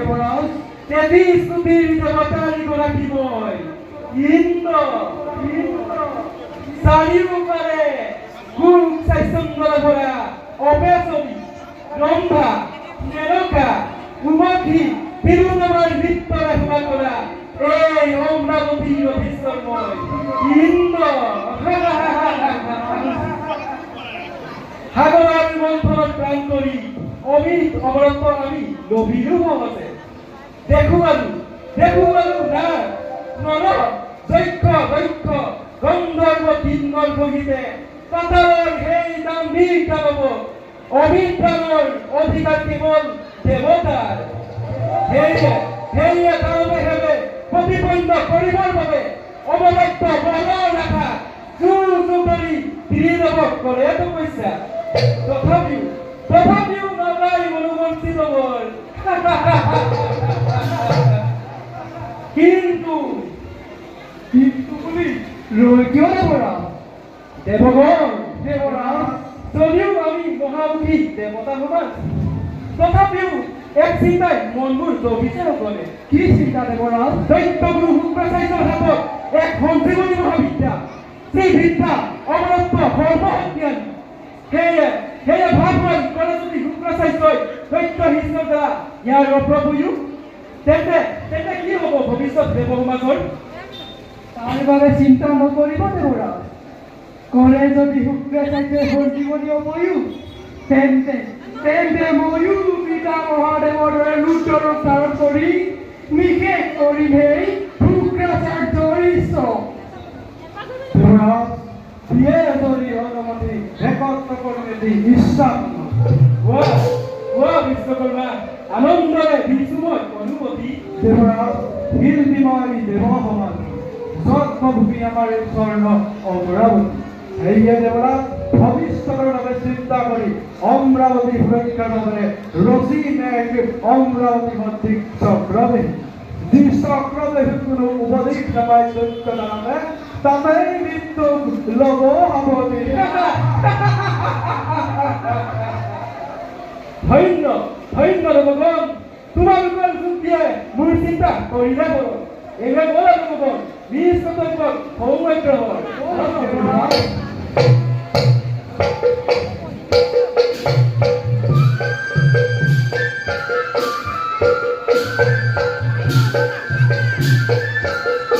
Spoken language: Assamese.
দেৱৰাজ তেত্ৰিশ কোটিৰ দেৱতাৰ গৰাকী মই ইন্দ্ৰ চাৰিওফালে সুখ স্বাচ্ছন্দ্যৰে ভৰা অপেছবি ৰম্ভা মেনকা উমথি তিৰুনামাৰ নৃত্যৰে শোভা কৰা এই অমৰাৱতীৰ অধীশ্বৰ মই ইন্দ্ৰ সাগৰৰ মন্থনত প্ৰাণ কৰি অমিত অমৰত আমি লভিলো মহতে দেখো আৰু না নৰ যক্ষ দক্ষ গন্ধৰ্ব কিন্নৰ ভগিতে পাতালৰ সেই দাম্ভিক দানৱ অমিত প্ৰাণৰ অধিকাৰ কেৱল দেৱতাৰ সেয়ে দানৱে হেবে প্ৰতিপন্ন কৰিবৰ বাবে অৱদত্ত বলৰ ৰেখা জোৰ কৰি ত্ৰিদেৱক কৰে তপস্যা তথাপিও নাযায় মনোমন্ত্ৰিত মোৰ কিন্তু বুলি ৰৈ কিয় দেৱৰাজ যদিও আমি মহামুখী দেৱতা সমাজ তথাপিও এক চিন্তাই মনবোৰ জবিছে নকৰে কি চিন্তা দেৱৰাজ দৈত্যগুৰু শুক্ৰাচাৰ্যৰ হাতত এক সঞ্জীৱনী মহাবিদ্যা সেই বিদ্যা অমৰত্ব সৰ্বশক্তিয়ান সেয়ে ভাৱমান কৰে যদি শুক্ৰাচাৰ্যই দৈত্য হিংসাৰ দ্বাৰা ইয়াৰ অপ্ৰভূয়ো তেন্তে কি হ'ব ভৱিষ্যত দেৱ সমাজৰ তাৰ বাবে চিন্তা নকৰিব দেৱৰাজ কৰে যদি শুক্ৰাচাৰ্যই সঞ্জীৱনী অবয়ো তেন্তে ময়ো পিতা মহাদেৱৰ দৰে ৰুদ্ৰৰূপ ধাৰণ কৰি নিষেধ কৰিম সেই শুক্ৰাচাৰ্যৰ ঈশ্বৰ দিয়ে যদি অনুমতি একত্ৰ কৰি দি ইচ্ছা বিশ্বকৰ্মা আনন্দৰে দিছো মই অনুমতি দেৱৰাজ শিল্পীময় দেৱ সমাজ জন্মভূমি আমাৰ এই স্বৰ্ণ অমৰাৱতী সেয়ে দেৱৰাজ ভৱিষ্যতৰ বাবে চিন্তা কৰি অমৰাৱতী সুৰক্ষাৰ বাবে ৰচি এক অমৰাৱতী সদৃশ চক্ৰবেশী যি চক্ৰবেশী কোনো উপদেশ নাপায় দৈত্য নামে তাতেই মৃত্যু লব সাৱতী ধন্য দেৱগণ তোমালোকৰ যুক্তিয়ে মোৰ চিন্তা কৰিলে বল এইবাৰ বল দেৱগণ নিজ কৰ্তব্যত সৌভাগ্য হয়